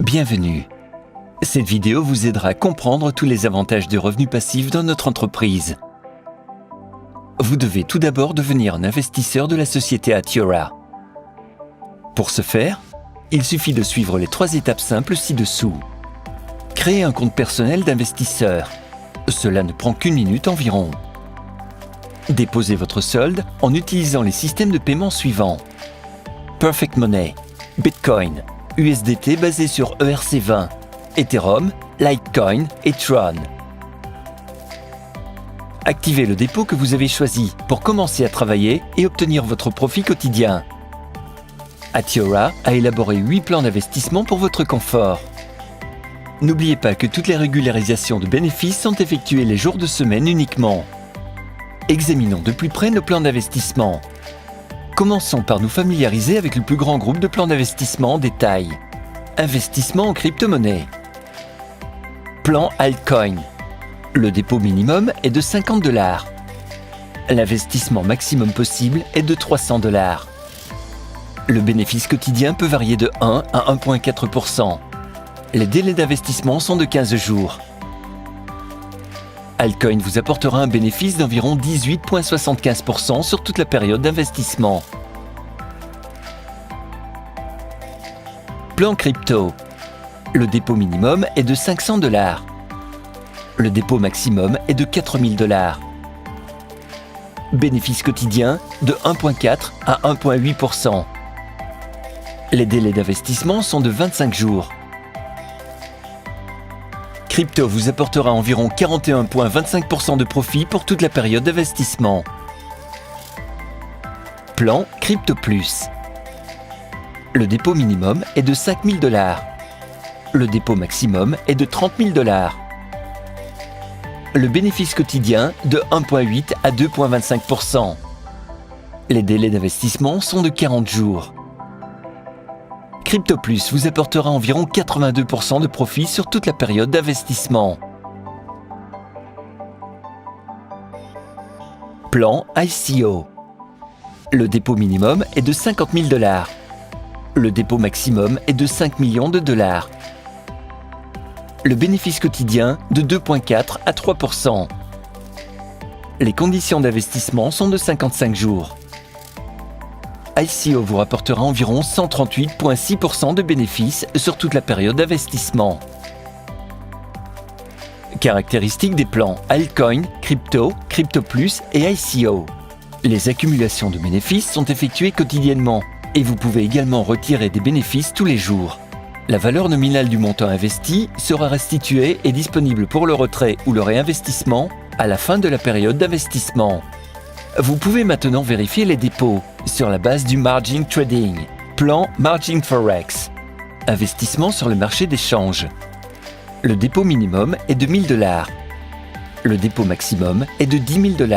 Bienvenue. Cette vidéo vous aidera à comprendre tous les avantages de revenus passifs dans notre entreprise. Vous devez tout d'abord devenir un investisseur de la société Atiora. Pour ce faire, il suffit de suivre les 3 étapes simples ci-dessous. Créer un compte personnel d'investisseur. Cela ne prend qu'1 minute environ. Déposez votre solde en utilisant les systèmes de paiement suivants. Perfect Money, Bitcoin, USDT basé sur ERC20, Ethereum, Litecoin et Tron. Activez le dépôt que vous avez choisi pour commencer à travailler et obtenir votre profit quotidien. Atiora a élaboré 8 plans d'investissement pour votre confort. N'oubliez pas que toutes les régularisations de bénéfices sont effectuées les jours de semaine uniquement. Examinons de plus près nos plans d'investissement. Commençons par nous familiariser avec le plus grand groupe de plans d'investissement en détail. Investissement en crypto-monnaie. Plan Altcoin. Le dépôt minimum est de $50. L'investissement maximum possible est de $300. Le bénéfice quotidien peut varier de 1 à 1,4%. Les délais d'investissement sont de 15 jours. Altcoin vous apportera un bénéfice d'environ 18,75% sur toute la période d'investissement. Plan crypto. Le dépôt minimum est de $500. Le dépôt maximum est de $4000. Bénéfice quotidien de 1,4 à 1,8%. Les délais d'investissement sont de 25 jours. Crypto vous apportera environ 41,25% de profit pour toute la période d'investissement. Plan Crypto Plus. Le dépôt minimum est de $5000. Le dépôt maximum est de $30 000. Le bénéfice quotidien de 1,8 à 2,25%. Les délais d'investissement sont de 40 jours. Crypto Plus vous apportera environ 82% de profit sur toute la période d'investissement. Plan ICO. Le dépôt minimum est de $50 000. Le dépôt maximum est de $5 millions. Le bénéfice quotidien de 2,4 à 3%. Les conditions d'investissement sont de 55 jours. ICO vous rapportera environ 138,6% de bénéfices sur toute la période d'investissement. Caractéristiques des plans Altcoin, Crypto, Crypto Plus et ICO. Les accumulations de bénéfices sont effectuées quotidiennement et vous pouvez également retirer des bénéfices tous les jours. La valeur nominale du montant investi sera restituée et disponible pour le retrait ou le réinvestissement à la fin de la période d'investissement. Vous pouvez maintenant vérifier les dépôts sur la base du Margin Trading. Plan Margin Forex. Investissement sur le marché d'échange. Le dépôt minimum est de $1000. Le dépôt maximum est de $10 000.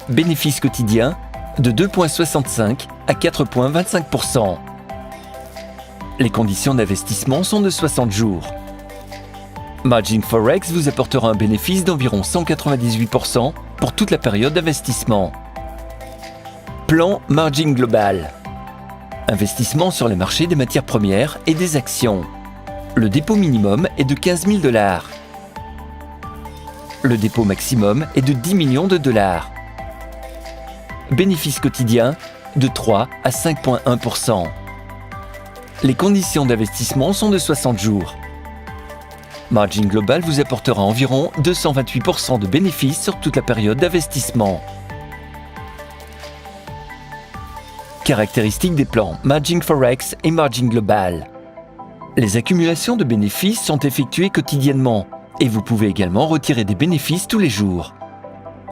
Bénéfice quotidien de 2,65 à 4,25%. Les conditions d'investissement sont de 60 jours. Margin Forex vous apportera un bénéfice d'environ 198% pour toute la période d'investissement. Plan Margin Global. Investissement sur les marchés des matières premières et des actions. Le dépôt minimum est de $15 000. Le dépôt maximum est de $10 millions. Bénéfice quotidien de 3 à 5,1%. Les conditions d'investissement sont de 60 jours. Margin Global vous apportera environ 228% de bénéfices sur toute la période d'investissement. Caractéristiques des plans Margin Forex et Margin Global. Les accumulations de bénéfices sont effectuées quotidiennement et vous pouvez également retirer des bénéfices tous les jours.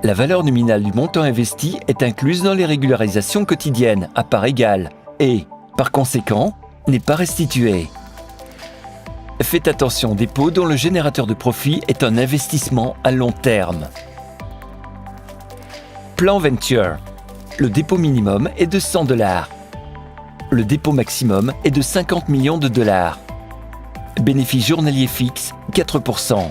La valeur nominale du montant investi est incluse dans les régularisations quotidiennes à part égale et, par conséquent, n'est pas restituée. Faites attention aux dépôts dont le générateur de profit est un investissement à long terme. Plan Venture. Le dépôt minimum est de $100. Le dépôt maximum est de $50 millions. Bénéfice journalier fixe 4%.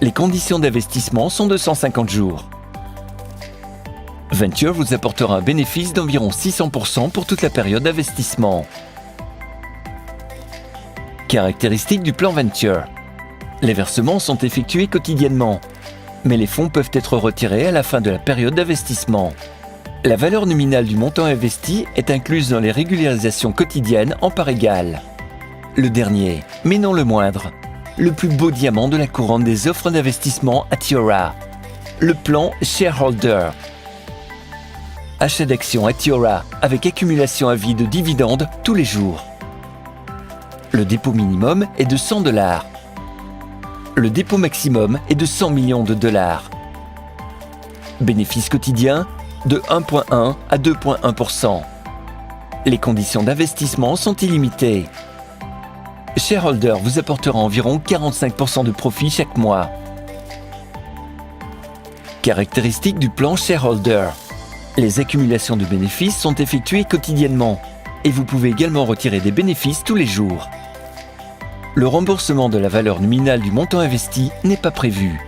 Les conditions d'investissement sont de 150 jours. Venture vous apportera un bénéfice d'environ 600% pour toute la période d'investissement. Caractéristiques du plan Venture. Les versements sont effectués quotidiennement, mais les fonds peuvent être retirés à la fin de la période d'investissement. La valeur nominale du montant investi est incluse dans les régularisations quotidiennes en parts égales. Le dernier, mais non le moindre, le plus beau diamant de la couronne des offres d'investissement Atiora, le plan Shareholder. Achat d'actions Atiora avec accumulation à vie de dividendes tous les jours. Le dépôt minimum est de $100. Le dépôt maximum est de 100 millions de dollars. Bénéfice quotidien de 1,1 à 2,1%. Les conditions d'investissement sont illimitées. Shareholder vous apportera environ 45% de profit chaque mois. Caractéristiques du plan Shareholder. Les accumulations de bénéfices sont effectuées quotidiennement et vous pouvez également retirer des bénéfices tous les jours. Le remboursement de la valeur nominale du montant investi n'est pas prévu.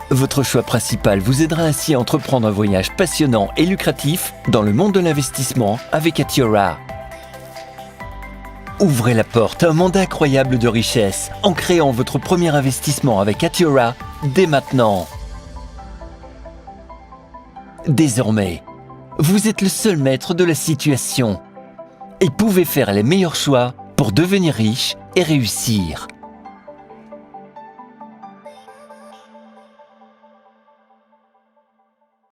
Votre choix principal vous aidera ainsi à entreprendre un voyage passionnant et lucratif dans le monde de l'investissement avec Atiora. Ouvrez la porte à un monde incroyable de richesse en créant votre premier investissement avec Atiora dès maintenant. Désormais, vous êtes le seul maître de la situation et pouvez faire les meilleurs choix pour devenir riche et réussir.